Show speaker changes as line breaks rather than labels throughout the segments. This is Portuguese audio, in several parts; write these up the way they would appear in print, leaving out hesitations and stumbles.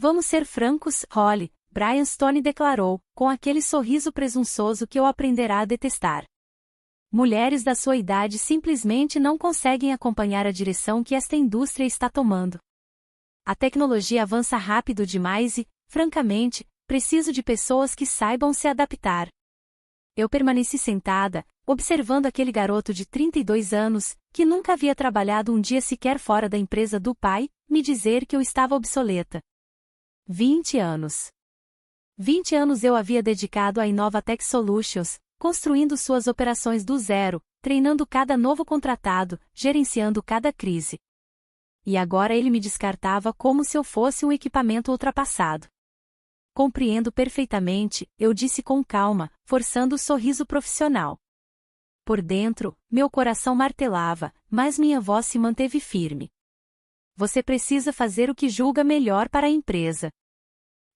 Vamos ser francos, Holly, Brian Stone declarou, com aquele sorriso presunçoso que eu aprenderá a detestar. Mulheres da sua idade simplesmente não conseguem acompanhar a direção que esta indústria está tomando. A tecnologia avança rápido demais e, francamente, preciso de pessoas que saibam se adaptar. Eu permaneci sentada, observando aquele garoto de 32 anos, que nunca havia trabalhado um dia sequer fora da empresa do pai, me dizer que eu estava obsoleta. 20 anos. 20 anos eu havia dedicado à Innova Tech Solutions, construindo suas operações do zero, treinando cada novo contratado, gerenciando cada crise. E agora ele me descartava como se eu fosse um equipamento ultrapassado. Compreendo perfeitamente, eu disse com calma, forçando o sorriso profissional. Por dentro, meu coração martelava, mas minha voz se manteve firme. Você precisa fazer o que julga melhor para a empresa.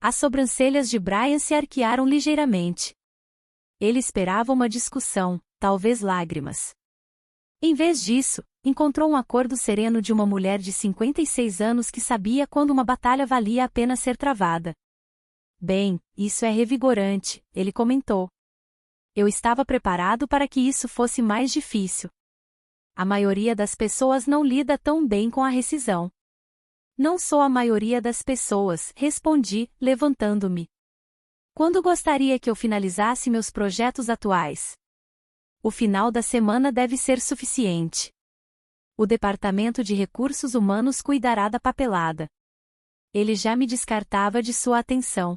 As sobrancelhas de Brian se arquearam ligeiramente. Ele esperava uma discussão, talvez lágrimas. Em vez disso, encontrou um acordo sereno de uma mulher de 56 anos que sabia quando uma batalha valia a pena ser travada. Bem, isso é revigorante, ele comentou. Eu estava preparado para que isso fosse mais difícil. A maioria das pessoas não lida tão bem com a rescisão. Não sou a maioria das pessoas, respondi, levantando-me. Quando gostaria que eu finalizasse meus projetos atuais? O final da semana deve ser suficiente. O Departamento de Recursos Humanos cuidará da papelada. Ele já me descartava de sua atenção.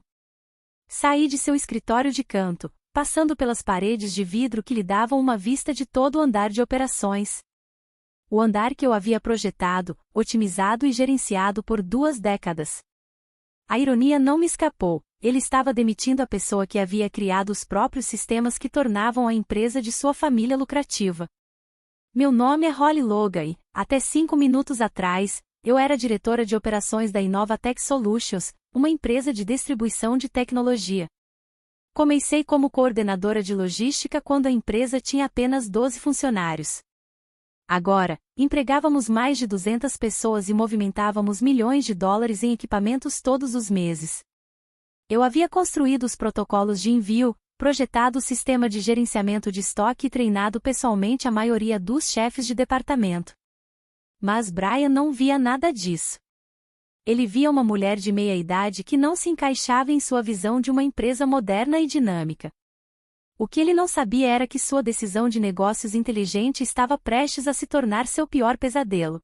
Saí de seu escritório de canto, passando pelas paredes de vidro que lhe davam uma vista de todo o andar de operações. O andar que eu havia projetado, otimizado e gerenciado por 2 décadas. A ironia não me escapou, ele estava demitindo a pessoa que havia criado os próprios sistemas que tornavam a empresa de sua família lucrativa. Meu nome é Holly Logan e, até 5 minutos atrás, eu era diretora de operações da Innova Tech Solutions, uma empresa de distribuição de tecnologia. Comecei como coordenadora de logística quando a empresa tinha apenas 12 funcionários. Agora, empregávamos mais de 200 pessoas e movimentávamos milhões de dólares em equipamentos todos os meses. Eu havia construído os protocolos de envio, projetado o sistema de gerenciamento de estoque e treinado pessoalmente a maioria dos chefes de departamento. Mas Brian não via nada disso. Ele via uma mulher de meia-idade que não se encaixava em sua visão de uma empresa moderna e dinâmica. O que ele não sabia era que sua decisão de negócios inteligente estava prestes a se tornar seu pior pesadelo.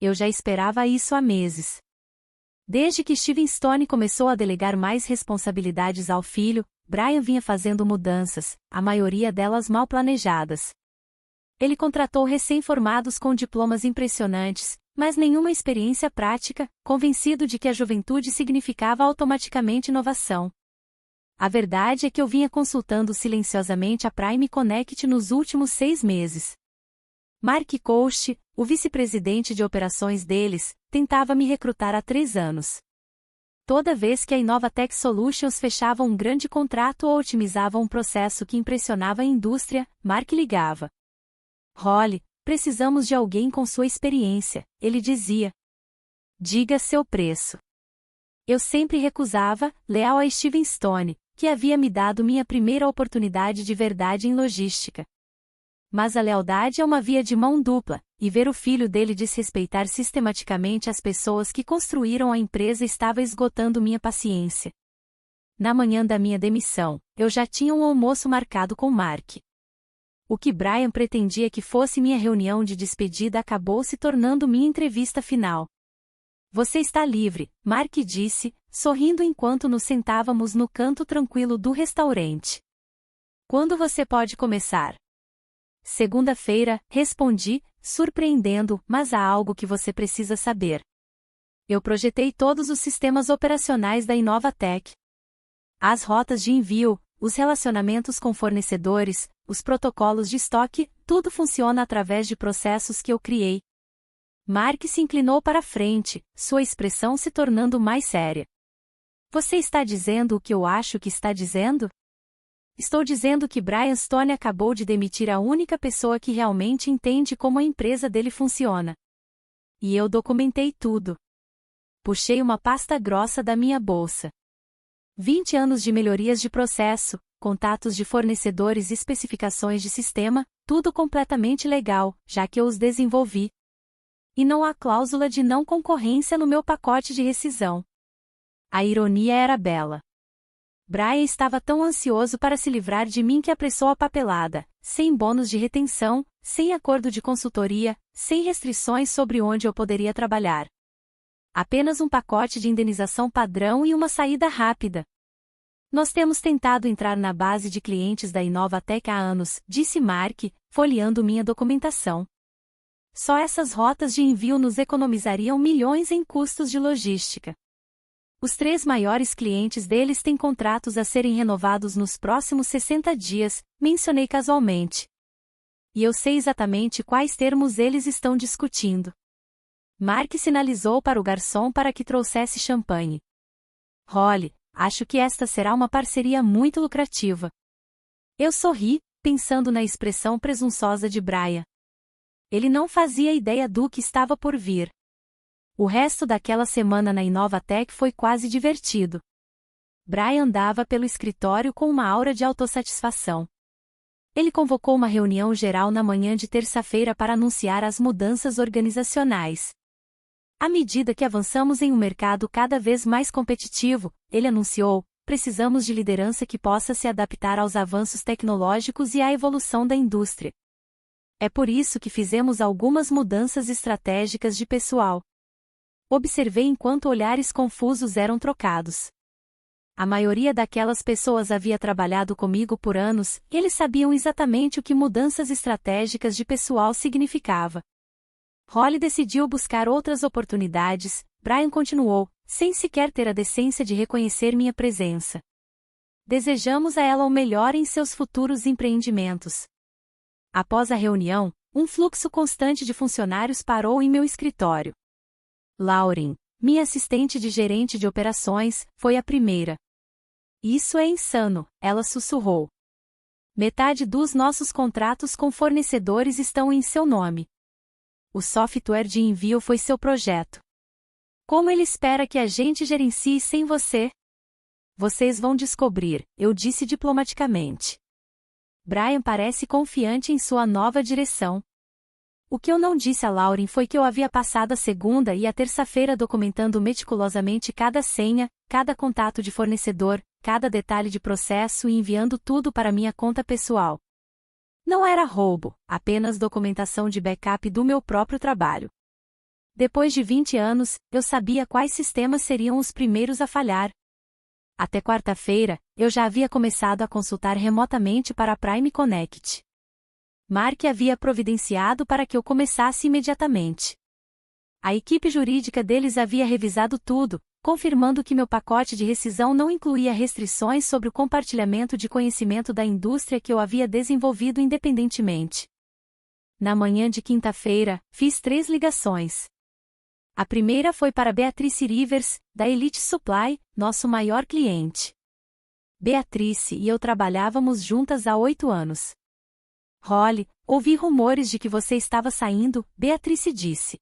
Eu já esperava isso há meses. Desde que Steven Stone começou a delegar mais responsabilidades ao filho, Brian vinha fazendo mudanças, a maioria delas mal planejadas. Ele contratou recém-formados com diplomas impressionantes, mas nenhuma experiência prática, convencido de que a juventude significava automaticamente inovação. A verdade é que eu vinha consultando silenciosamente a Prime Connect nos últimos 6 meses. Mark Coast, o vice-presidente de operações deles, tentava me recrutar há 3 anos. Toda vez que a Innova Tech Solutions fechava um grande contrato ou otimizava um processo que impressionava a indústria, Mark ligava. Holly, precisamos de alguém com sua experiência, ele dizia. Diga seu preço. Eu sempre recusava, leal a Steven Stone, que havia me dado minha primeira oportunidade de verdade em logística. Mas a lealdade é uma via de mão dupla, e ver o filho dele desrespeitar sistematicamente as pessoas que construíram a empresa estava esgotando minha paciência. Na manhã da minha demissão, eu já tinha um almoço marcado com Mark. O que Brian pretendia que fosse minha reunião de despedida acabou se tornando minha entrevista final. Você está livre, Mark disse, sorrindo enquanto nos sentávamos no canto tranquilo do restaurante. Quando você pode começar? Segunda-feira, respondi, surpreendendo, mas há algo que você precisa saber. Eu projetei todos os sistemas operacionais da Innova Tech. As rotas de envio, os relacionamentos com fornecedores, os protocolos de estoque, tudo funciona através de processos que eu criei. Mark se inclinou para a frente, sua expressão se tornando mais séria. Você está dizendo o que eu acho que está dizendo? Estou dizendo que Brian Stone acabou de demitir a única pessoa que realmente entende como a empresa dele funciona. E eu documentei tudo. Puxei uma pasta grossa da minha bolsa. 20 anos de melhorias de processo, contatos de fornecedores e especificações de sistema, tudo completamente legal, já que eu os desenvolvi. E não há cláusula de não concorrência no meu pacote de rescisão. A ironia era bela. Brian estava tão ansioso para se livrar de mim que apressou a papelada, sem bônus de retenção, sem acordo de consultoria, sem restrições sobre onde eu poderia trabalhar. Apenas um pacote de indenização padrão e uma saída rápida. Nós temos tentado entrar na base de clientes da Inovatec há anos, disse Mark, folheando minha documentação. Só essas rotas de envio nos economizariam milhões em custos de logística. Os 3 maiores clientes deles têm contratos a serem renovados nos próximos 60 dias, mencionei casualmente. E eu sei exatamente quais termos eles estão discutindo. Mark sinalizou para o garçom para que trouxesse champanhe. Holly, acho que esta será uma parceria muito lucrativa. Eu sorri, pensando na expressão presunçosa de Brian. Ele não fazia ideia do que estava por vir. O resto daquela semana na Inovatec foi quase divertido. Brian andava pelo escritório com uma aura de autossatisfação. Ele convocou uma reunião geral na manhã de terça-feira para anunciar as mudanças organizacionais. À medida que avançamos em um mercado cada vez mais competitivo, ele anunciou, precisamos de liderança que possa se adaptar aos avanços tecnológicos e à evolução da indústria. É por isso que fizemos algumas mudanças estratégicas de pessoal. Observei enquanto olhares confusos eram trocados. A maioria daquelas pessoas havia trabalhado comigo por anos, e eles sabiam exatamente o que mudanças estratégicas de pessoal significava. Holly decidiu buscar outras oportunidades, Brian continuou, sem sequer ter a decência de reconhecer minha presença. Desejamos a ela o melhor em seus futuros empreendimentos. Após a reunião, um fluxo constante de funcionários parou em meu escritório. Lauren, minha assistente de gerente de operações, foi a primeira. Isso é insano, ela sussurrou. Metade dos nossos contratos com fornecedores estão em seu nome. O software de envio foi seu projeto. Como ele espera que a gente gerencie sem você? Vocês vão descobrir, eu disse diplomaticamente. Brian parece confiante em sua nova direção. O que eu não disse a Lauren foi que eu havia passado a segunda e a terça-feira documentando meticulosamente cada senha, cada contato de fornecedor, cada detalhe de processo e enviando tudo para minha conta pessoal. Não era roubo, apenas documentação de backup do meu próprio trabalho. Depois de 20 anos, eu sabia quais sistemas seriam os primeiros a falhar. Até quarta-feira, eu já havia começado a consultar remotamente para a Prime Connect. Mark havia providenciado para que eu começasse imediatamente. A equipe jurídica deles havia revisado tudo, confirmando que meu pacote de rescisão não incluía restrições sobre o compartilhamento de conhecimento da indústria que eu havia desenvolvido independentemente. Na manhã de quinta-feira, fiz 3 ligações. A primeira foi para Beatrice Rivers, da Elite Supply, nosso maior cliente. Beatrice e eu trabalhávamos juntas há 8 anos. Holly, ouvi rumores de que você estava saindo, Beatrice disse.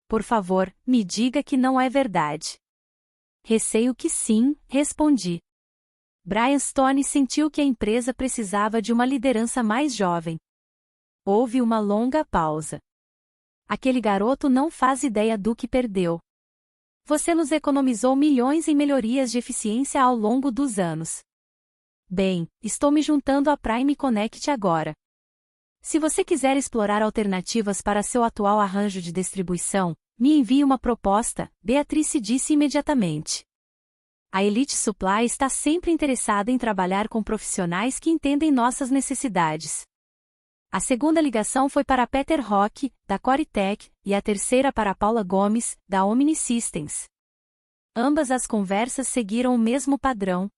Por favor, me diga que não é verdade. Receio que sim, respondi. Brian Stone sentiu que a empresa precisava de uma liderança mais jovem. Houve uma longa pausa. Aquele garoto não faz ideia do que perdeu. Você nos economizou milhões em melhorias de eficiência ao longo dos anos. Bem, estou me juntando à Prime Connect agora. Se você quiser explorar alternativas para seu atual arranjo de distribuição, me envie uma proposta, Beatrice disse imediatamente. A Elite Supply está sempre interessada em trabalhar com profissionais que entendem nossas necessidades. A segunda ligação foi para Peter Rock, da Coretech, e a terceira para Paula Gomes, da Omni Systems. Ambas as conversas seguiram o mesmo padrão.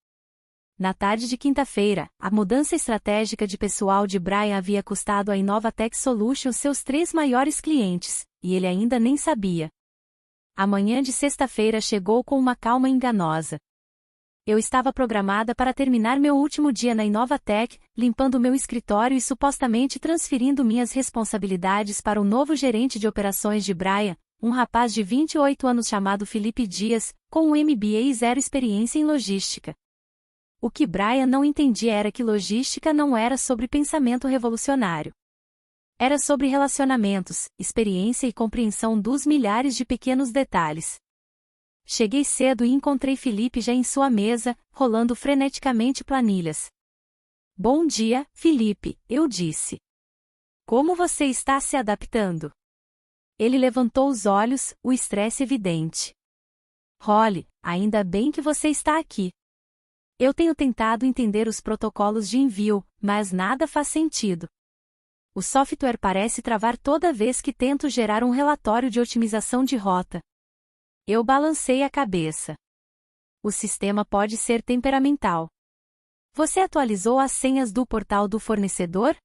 Na tarde de quinta-feira, a mudança estratégica de pessoal de Brian havia custado à Inovatec Solutions seus 3 maiores clientes, e ele ainda nem sabia. A manhã de sexta-feira chegou com uma calma enganosa. Eu estava programada para terminar meu último dia na Inovatec, limpando meu escritório e supostamente transferindo minhas responsabilidades para o novo gerente de operações de Brian, um rapaz de 28 anos chamado Felipe Dias, com um MBA e zero experiência em logística. O que Brian não entendia era que logística não era sobre pensamento revolucionário. Era sobre relacionamentos, experiência e compreensão dos milhares de pequenos detalhes. Cheguei cedo e encontrei Felipe já em sua mesa, rolando freneticamente planilhas. Bom dia, Felipe, eu disse. Como você está se adaptando? Ele levantou os olhos, o estresse evidente. Holly, ainda bem que você está aqui. Eu tenho tentado entender os protocolos de envio, mas nada faz sentido. O software parece travar toda vez que tento gerar um relatório de otimização de rota. Eu balancei a cabeça. O sistema pode ser temperamental. Você atualizou as senhas do portal do fornecedor?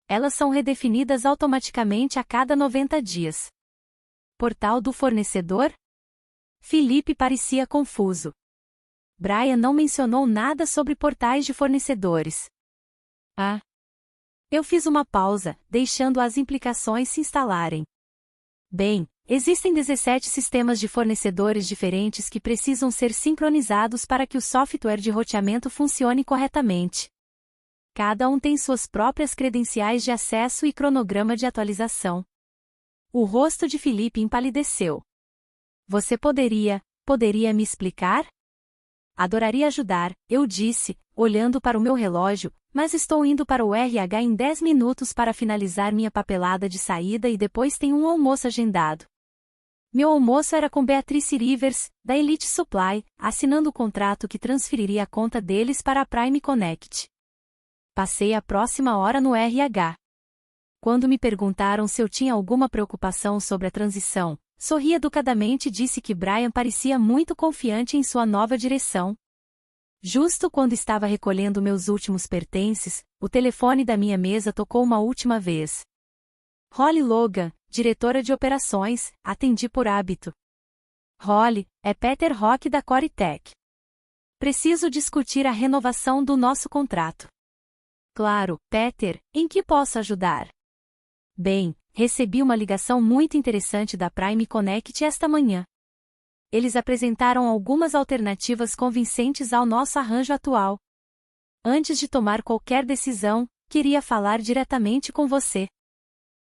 Elas são redefinidas automaticamente a cada 90 dias. Portal do fornecedor? Felipe parecia confuso. Brian não mencionou nada sobre portais de fornecedores. Ah. Eu fiz uma pausa, deixando as implicações se instalarem. Bem, existem 17 sistemas de fornecedores diferentes que precisam ser sincronizados para que o software de roteamento funcione corretamente. Cada um tem suas próprias credenciais de acesso e cronograma de atualização. O rosto de Felipe empalideceu. Você poderia me explicar? Adoraria ajudar, eu disse, olhando para o meu relógio, mas estou indo para o RH em 10 minutos para finalizar minha papelada de saída e depois tenho um almoço agendado. Meu almoço era com Beatrice Rivers, da Elite Supply, assinando o contrato que transferiria a conta deles para a Prime Connect. Passei a próxima hora no RH. Quando me perguntaram se eu tinha alguma preocupação sobre a transição, sorri educadamente e disse que Brian parecia muito confiante em sua nova direção. Justo quando estava recolhendo meus últimos pertences, o telefone da minha mesa tocou uma última vez. Holly Logan, diretora de operações, atendi por hábito. Holly, é Peter Rock da Coritech. Preciso discutir a renovação do nosso contrato. Claro, Peter, em que posso ajudar? Bem, recebi uma ligação muito interessante da Prime Connect esta manhã. Eles apresentaram algumas alternativas convincentes ao nosso arranjo atual. Antes de tomar qualquer decisão, queria falar diretamente com você.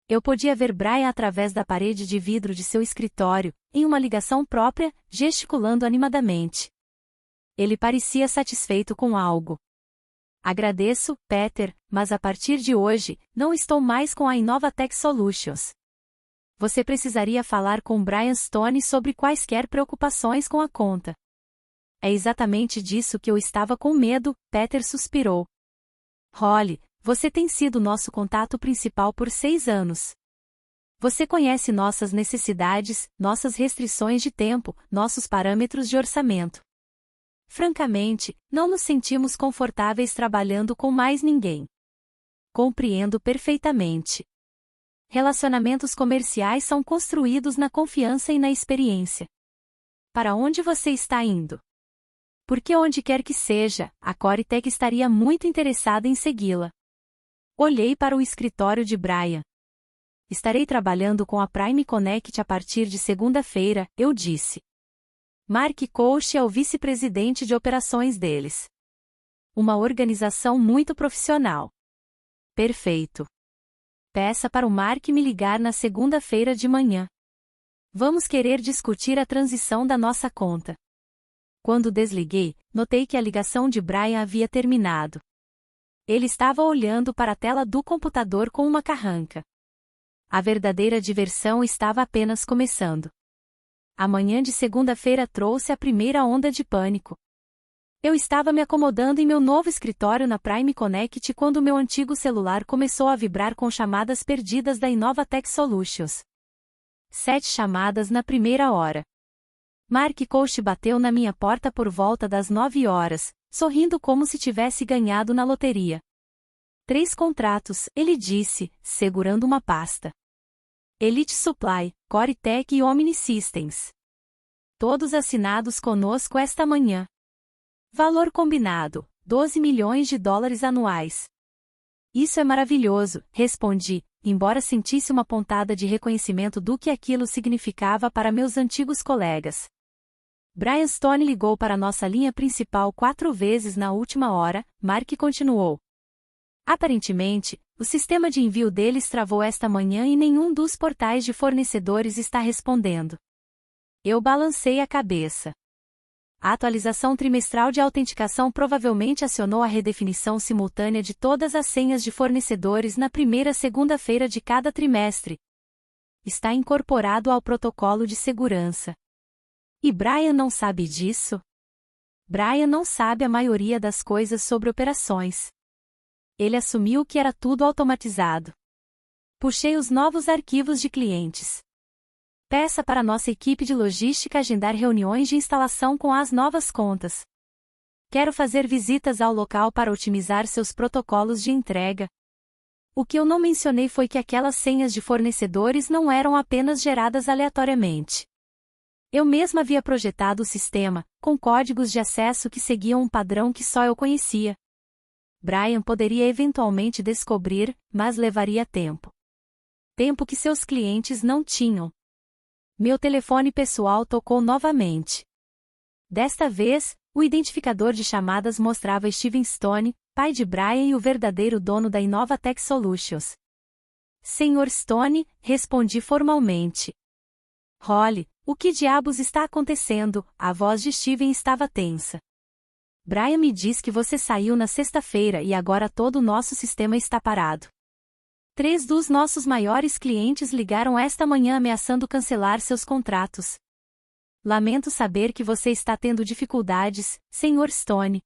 Eu podia ver Brian através da parede de vidro de seu escritório, em uma ligação própria, gesticulando animadamente. Ele parecia satisfeito com algo. Agradeço, Peter, mas a partir de hoje, não estou mais com a Innovatech Solutions. Você precisaria falar com Brian Stone sobre quaisquer preocupações com a conta. É exatamente disso que eu estava com medo, Peter suspirou. Holly, você tem sido nosso contato principal por 6 anos. Você conhece nossas necessidades, nossas restrições de tempo, nossos parâmetros de orçamento. Francamente, não nos sentimos confortáveis trabalhando com mais ninguém. Compreendo perfeitamente. Relacionamentos comerciais são construídos na confiança e na experiência. Para onde você está indo? Porque onde quer que seja, a Coritech estaria muito interessada em segui-la. Olhei para o escritório de Brian. Estarei trabalhando com a Prime Connect a partir de segunda-feira, eu disse. Mark Koch é o vice-presidente de operações deles. Uma organização muito profissional. Perfeito. Peça para o Mark me ligar na segunda-feira de manhã. Vamos querer discutir a transição da nossa conta. Quando desliguei, notei que a ligação de Brian havia terminado. Ele estava olhando para a tela do computador com uma carranca. A verdadeira diversão estava apenas começando. A manhã de segunda-feira trouxe a primeira onda de pânico. Eu estava me acomodando em meu novo escritório na Prime Connect quando meu antigo celular começou a vibrar com chamadas perdidas da Innovatech Solutions. 7 chamadas na primeira hora. Mark Koch bateu na minha porta por volta das 9 horas, sorrindo como se tivesse ganhado na loteria. 3 contratos, ele disse, segurando uma pasta. Elite Supply, Coritech e Omni Systems. Todos assinados conosco esta manhã. Valor combinado, $12 milhões anuais. Isso é maravilhoso, respondi, embora sentisse uma pontada de reconhecimento do que aquilo significava para meus antigos colegas. Brian Stone ligou para nossa linha principal 4 vezes na última hora, Mark continuou. Aparentemente, o sistema de envio deles travou esta manhã e nenhum dos portais de fornecedores está respondendo. Eu balancei a cabeça. A atualização trimestral de autenticação provavelmente acionou a redefinição simultânea de todas as senhas de fornecedores na primeira segunda-feira de cada trimestre. Está incorporado ao protocolo de segurança. E Brian não sabe disso? Brian não sabe a maioria das coisas sobre operações. Ele assumiu que era tudo automatizado. Puxei os novos arquivos de clientes. Peça para nossa equipe de logística agendar reuniões de instalação com as novas contas. Quero fazer visitas ao local para otimizar seus protocolos de entrega. O que eu não mencionei foi que aquelas senhas de fornecedores não eram apenas geradas aleatoriamente. Eu mesma havia projetado o sistema, com códigos de acesso que seguiam um padrão que só eu conhecia. Brian poderia eventualmente descobrir, mas levaria tempo. Tempo que seus clientes não tinham. Meu telefone pessoal tocou novamente. Desta vez, o identificador de chamadas mostrava Steven Stone, pai de Brian e o verdadeiro dono da Innovatech Solutions. Senhor Stone, respondi formalmente. Holly, o que diabos está acontecendo? A voz de Steven estava tensa. Brian me diz que você saiu na sexta-feira e agora todo o nosso sistema está parado. 3 dos nossos maiores clientes ligaram esta manhã ameaçando cancelar seus contratos. Lamento saber que você está tendo dificuldades, Sr. Stone.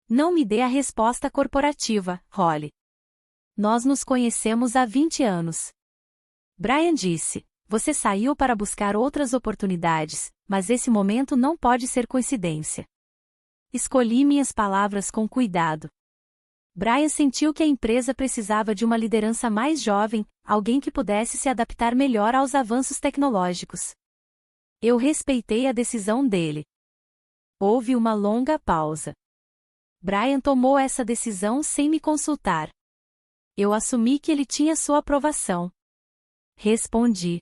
Não me dê a resposta corporativa, Holly. Nós nos conhecemos há 20 anos. Brian disse, você saiu para buscar outras oportunidades, mas esse momento não pode ser coincidência. Escolhi minhas palavras com cuidado. Brian sentiu que a empresa precisava de uma liderança mais jovem, alguém que pudesse se adaptar melhor aos avanços tecnológicos. Eu respeitei a decisão dele. Houve uma longa pausa. Brian tomou essa decisão sem me consultar. Eu assumi que ele tinha sua aprovação. Respondi.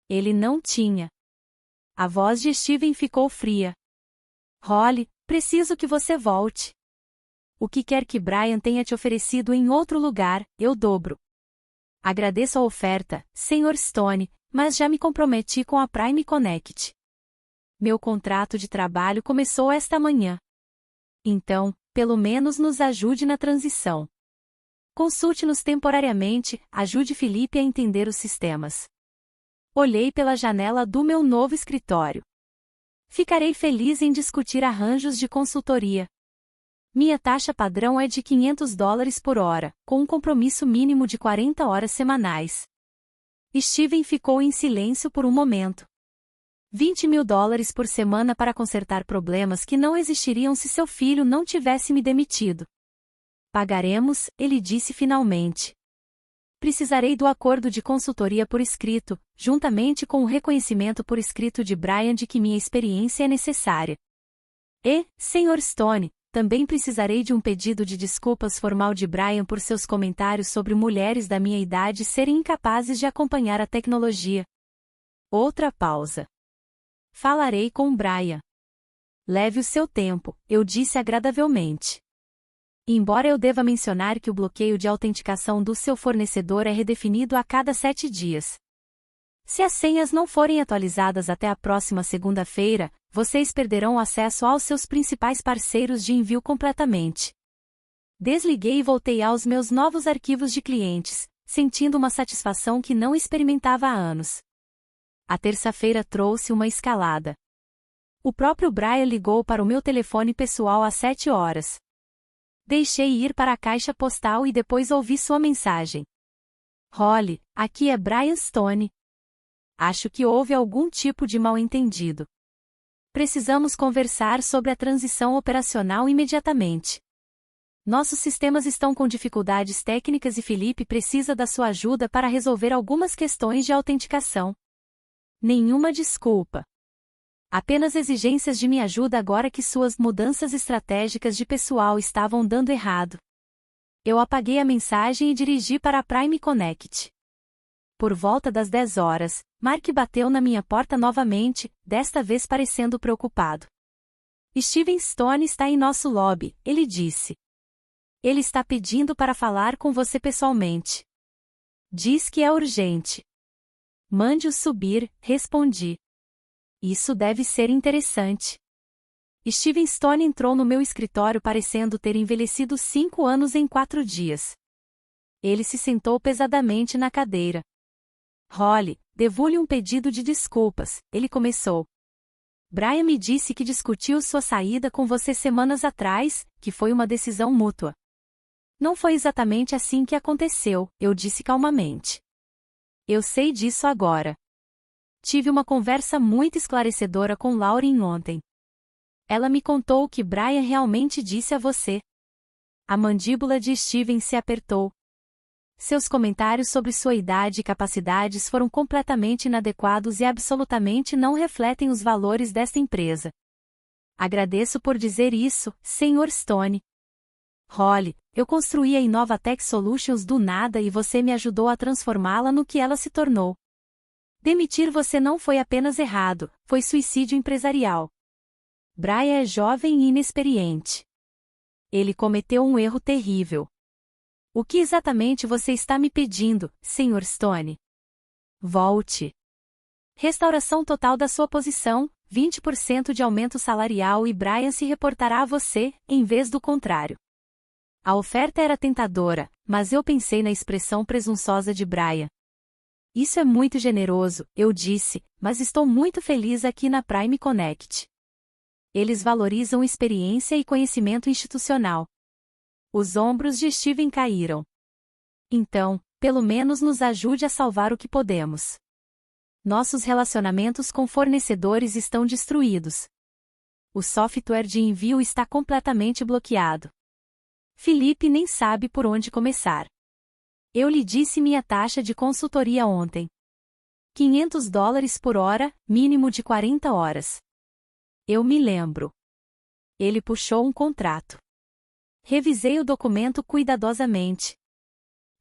Ele não tinha. A voz de Steven ficou fria. Holly, preciso que você volte. O que quer que Brian tenha te oferecido em outro lugar, eu dobro. Agradeço a oferta, Sr. Stone, mas já me comprometi com a Prime Connect. Meu contrato de trabalho começou esta manhã. Então, pelo menos nos ajude na transição. Consulte-nos temporariamente, ajude Felipe a entender os sistemas. Olhei pela janela do meu novo escritório. Ficarei feliz em discutir arranjos de consultoria. Minha taxa padrão é de $500 por hora, com um compromisso mínimo de 40 horas semanais. Steven ficou em silêncio por um momento. $20 mil por semana para consertar problemas que não existiriam se seu filho não tivesse me demitido. Pagaremos, ele disse finalmente. Precisarei do acordo de consultoria por escrito, juntamente com o reconhecimento por escrito de Brian de que minha experiência é necessária. E, Sr. Stone, também precisarei de um pedido de desculpas formal de Brian por seus comentários sobre mulheres da minha idade serem incapazes de acompanhar a tecnologia. Outra pausa. Falarei com Brian. Leve o seu tempo, eu disse agradavelmente. Embora eu deva mencionar que o bloqueio de autenticação do seu fornecedor é redefinido a cada 7 dias. Se as senhas não forem atualizadas até a próxima segunda-feira, vocês perderão acesso aos seus principais parceiros de envio completamente. Desliguei e voltei aos meus novos arquivos de clientes, sentindo uma satisfação que não experimentava há anos. A terça-feira trouxe uma escalada. O próprio Brian ligou para o meu telefone pessoal às 7 horas. Deixei ir para a caixa postal e depois ouvi sua mensagem. Holly, aqui é Brian Stone. Acho que houve algum tipo de mal-entendido. Precisamos conversar sobre a transição operacional imediatamente. Nossos sistemas estão com dificuldades técnicas e Felipe precisa da sua ajuda para resolver algumas questões de autenticação. Nenhuma desculpa. Apenas exigências de minha ajuda agora que suas mudanças estratégicas de pessoal estavam dando errado. Eu apaguei a mensagem e dirigi para a Prime Connect. Por volta das 10 horas, Mark bateu na minha porta novamente, desta vez parecendo preocupado. Steven Stone está em nosso lobby, ele disse. Ele está pedindo para falar com você pessoalmente. Diz que é urgente. Mande-o subir, respondi. Isso deve ser interessante. Steven Stone entrou no meu escritório parecendo ter envelhecido 5 anos em 4 dias. Ele se sentou pesadamente na cadeira. Holly, devo-lhe um pedido de desculpas, ele começou. Brian me disse que discutiu sua saída com você semanas atrás, que foi uma decisão mútua. Não foi exatamente assim que aconteceu, eu disse calmamente. Eu sei disso agora. Tive uma conversa muito esclarecedora com Lauren ontem. Ela me contou o que Brian realmente disse a você. A mandíbula de Steven se apertou. Seus comentários sobre sua idade e capacidades foram completamente inadequados e absolutamente não refletem os valores desta empresa. Agradeço por dizer isso, Sr. Stone. Holly, eu construí a Innovatech Solutions do nada e você me ajudou a transformá-la no que ela se tornou. Demitir você não foi apenas errado, foi suicídio empresarial. Brian é jovem e inexperiente. Ele cometeu um erro terrível. O que exatamente você está me pedindo, Sr. Stone? Volte. Restauração total da sua posição, 20% de aumento salarial e Brian se reportará a você, em vez do contrário. A oferta era tentadora, mas eu pensei na expressão presunçosa de Brian. Isso é muito generoso, eu disse, mas estou muito feliz aqui na Prime Connect. Eles valorizam experiência e conhecimento institucional. Os ombros de Steven caíram. Então, pelo menos nos ajude a salvar o que podemos. Nossos relacionamentos com fornecedores estão destruídos. O software de envio está completamente bloqueado. Felipe nem sabe por onde começar. Eu lhe disse minha taxa de consultoria ontem. $500 por hora, mínimo de 40 horas. Eu me lembro. Ele puxou um contrato. Revisei o documento cuidadosamente.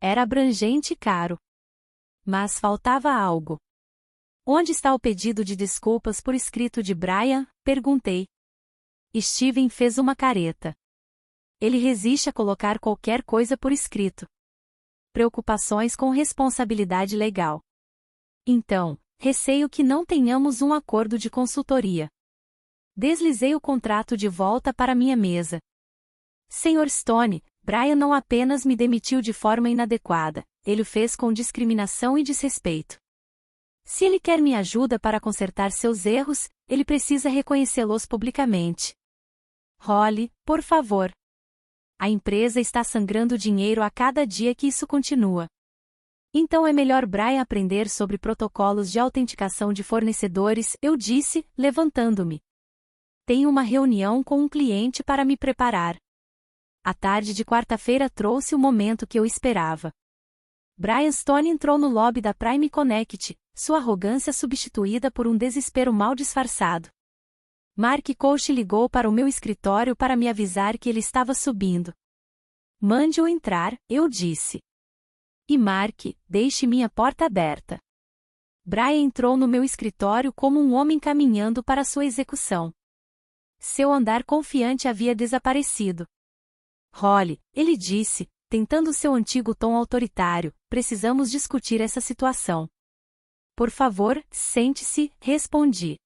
Era abrangente e caro. Mas faltava algo. Onde está o pedido de desculpas por escrito de Brian? Perguntei. Steven fez uma careta. Ele resiste a colocar qualquer coisa por escrito. Preocupações com responsabilidade legal. Então, receio que não tenhamos um acordo de consultoria. Deslizei o contrato de volta para minha mesa. Sr. Stone, Brian não apenas me demitiu de forma inadequada, ele o fez com discriminação e desrespeito. Se ele quer minha ajuda para consertar seus erros, ele precisa reconhecê-los publicamente. Holly, por favor. A empresa está sangrando dinheiro a cada dia que isso continua. Então é melhor Brian aprender sobre protocolos de autenticação de fornecedores, eu disse, levantando-me. Tenho uma reunião com um cliente para me preparar. A tarde de quarta-feira trouxe o momento que eu esperava. Brian Stone entrou no lobby da Prime Connect, sua arrogância substituída por um desespero mal disfarçado. Mark Koch ligou para o meu escritório para me avisar que ele estava subindo. Mande-o entrar, eu disse. E Mark, deixe minha porta aberta. Brian entrou no meu escritório como um homem caminhando para sua execução. Seu andar confiante havia desaparecido. Holly, ele disse, tentando seu antigo tom autoritário, precisamos discutir essa situação. Por favor, sente-se, respondi.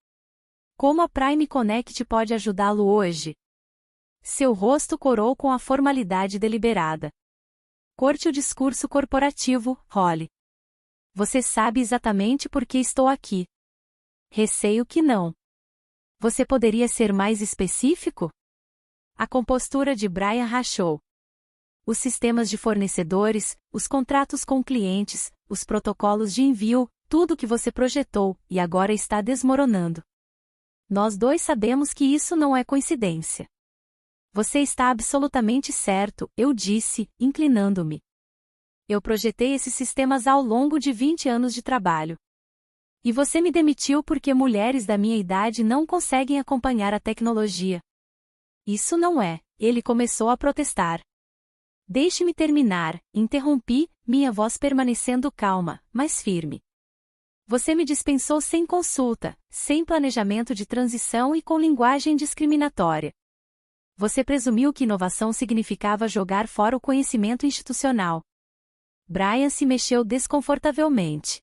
Como a Prime Connect pode ajudá-lo hoje? Seu rosto corou com a formalidade deliberada. Corte o discurso corporativo, Holly. Você sabe exatamente por que estou aqui. Receio que não. Você poderia ser mais específico? A compostura de Brian rachou. Os sistemas de fornecedores, os contratos com clientes, os protocolos de envio, tudo que você projetou, e agora está desmoronando. Nós dois sabemos que isso não é coincidência. Você está absolutamente certo, eu disse, inclinando-me. Eu projetei esses sistemas ao longo de 20 anos de trabalho. E você me demitiu porque mulheres da minha idade não conseguem acompanhar a tecnologia. Isso não é, ele começou a protestar. Deixe-me terminar, interrompi, minha voz permanecendo calma, mas firme. Você me dispensou sem consulta, sem planejamento de transição e com linguagem discriminatória. Você presumiu que inovação significava jogar fora o conhecimento institucional. Brian se mexeu desconfortavelmente.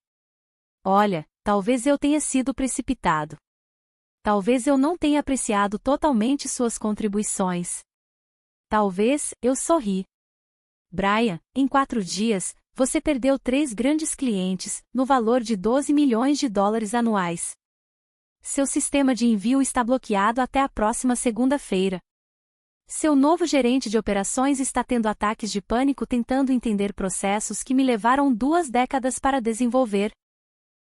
Olha, talvez eu tenha sido precipitado. Talvez eu não tenha apreciado totalmente suas contribuições. Talvez, eu sorri. Brian, em 4 dias, você perdeu 3 grandes clientes, no valor de 12 milhões de dólares anuais. Seu sistema de envio está bloqueado até a próxima segunda-feira. Seu novo gerente de operações está tendo ataques de pânico tentando entender processos que me levaram 2 décadas para desenvolver.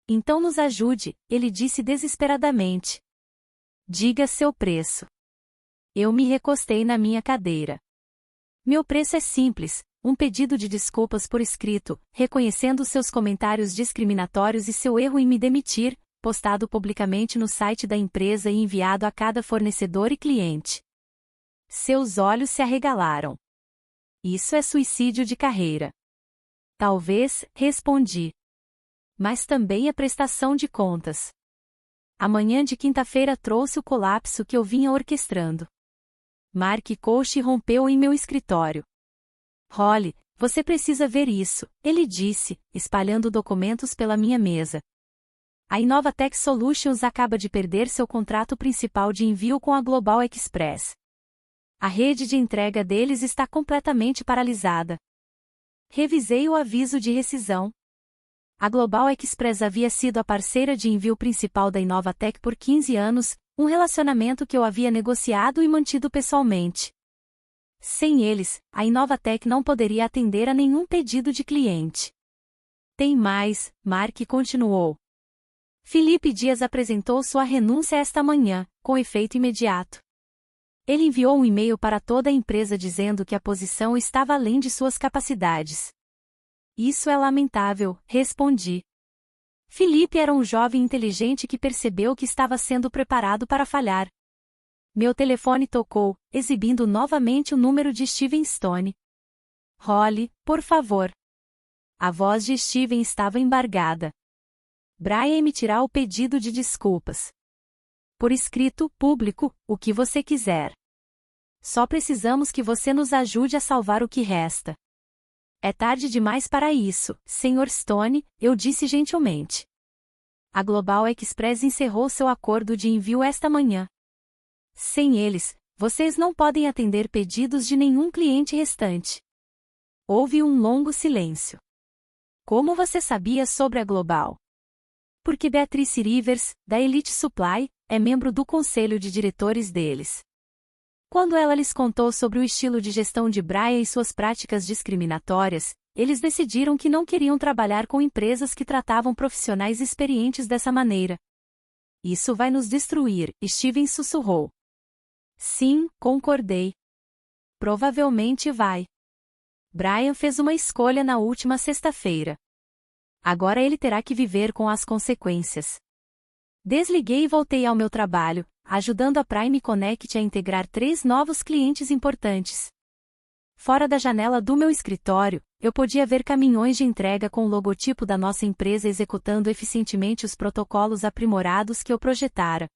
Então nos ajude, ele disse desesperadamente. Diga seu preço. Eu me recostei na minha cadeira. Meu preço é simples, um pedido de desculpas por escrito, reconhecendo seus comentários discriminatórios e seu erro em me demitir, postado publicamente no site da empresa e enviado a cada fornecedor e cliente. Seus olhos se arregalaram. Isso é suicídio de carreira. Talvez, respondi. Mas também é prestação de contas. A manhã de quinta-feira trouxe o colapso que eu vinha orquestrando. Mark Koch rompeu em meu escritório. Holly, você precisa ver isso, ele disse, espalhando documentos pela minha mesa. A Innovatech Solutions acaba de perder seu contrato principal de envio com a Global Express. A rede de entrega deles está completamente paralisada. Revisei o aviso de rescisão. A Global Express havia sido a parceira de envio principal da Innovatech por 15 anos, um relacionamento que eu havia negociado e mantido pessoalmente. Sem eles, a Innovatech não poderia atender a nenhum pedido de cliente. Tem mais, Mark continuou. Felipe Dias apresentou sua renúncia esta manhã, com efeito imediato. Ele enviou um e-mail para toda a empresa dizendo que a posição estava além de suas capacidades. Isso é lamentável, respondi. Felipe era um jovem inteligente que percebeu que estava sendo preparado para falhar. Meu telefone tocou, exibindo novamente o número de Steven Stone. Holly, por favor. A voz de Steven estava embargada. Brian emitirá o pedido de desculpas. Por escrito, público, o que você quiser. Só precisamos que você nos ajude a salvar o que resta. É tarde demais para isso, Sr. Stone, eu disse gentilmente. A Global Express encerrou seu acordo de envio esta manhã. Sem eles, vocês não podem atender pedidos de nenhum cliente restante. Houve um longo silêncio. Como você sabia sobre a Global? Porque Beatrice Rivers, da Elite Supply, é membro do conselho de diretores deles. Quando ela lhes contou sobre o estilo de gestão de Brian e suas práticas discriminatórias, eles decidiram que não queriam trabalhar com empresas que tratavam profissionais experientes dessa maneira. Isso vai nos destruir, Steven sussurrou. Sim, concordei. Provavelmente vai. Brian fez uma escolha na última sexta-feira. Agora ele terá que viver com as consequências. Desliguei e voltei ao meu trabalho, ajudando a Prime Connect a integrar 3 novos clientes importantes. Fora da janela do meu escritório, eu podia ver caminhões de entrega com o logotipo da nossa empresa executando eficientemente os protocolos aprimorados que eu projetara.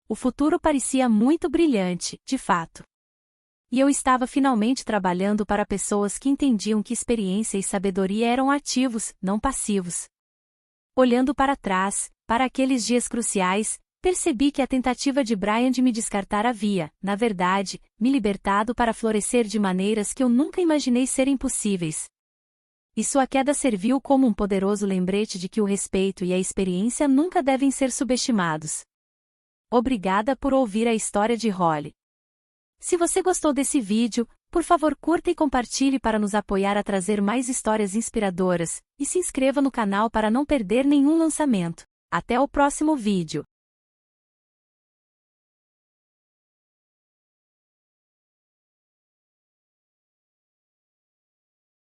O futuro parecia muito brilhante, de fato. E eu estava finalmente trabalhando para pessoas que entendiam que experiência e sabedoria eram ativos, não passivos. Olhando para trás, para aqueles dias cruciais, percebi que a tentativa de Brian de me descartar havia, na verdade, me libertado para florescer de maneiras que eu nunca imaginei serem possíveis. E sua queda serviu como um poderoso lembrete de que o respeito e a experiência nunca devem ser subestimados. Obrigada por ouvir a história de Holly. Se você gostou desse vídeo, por favor curta e compartilhe para nos apoiar a trazer mais histórias inspiradoras, e se inscreva no canal para não perder nenhum lançamento. Até o próximo vídeo.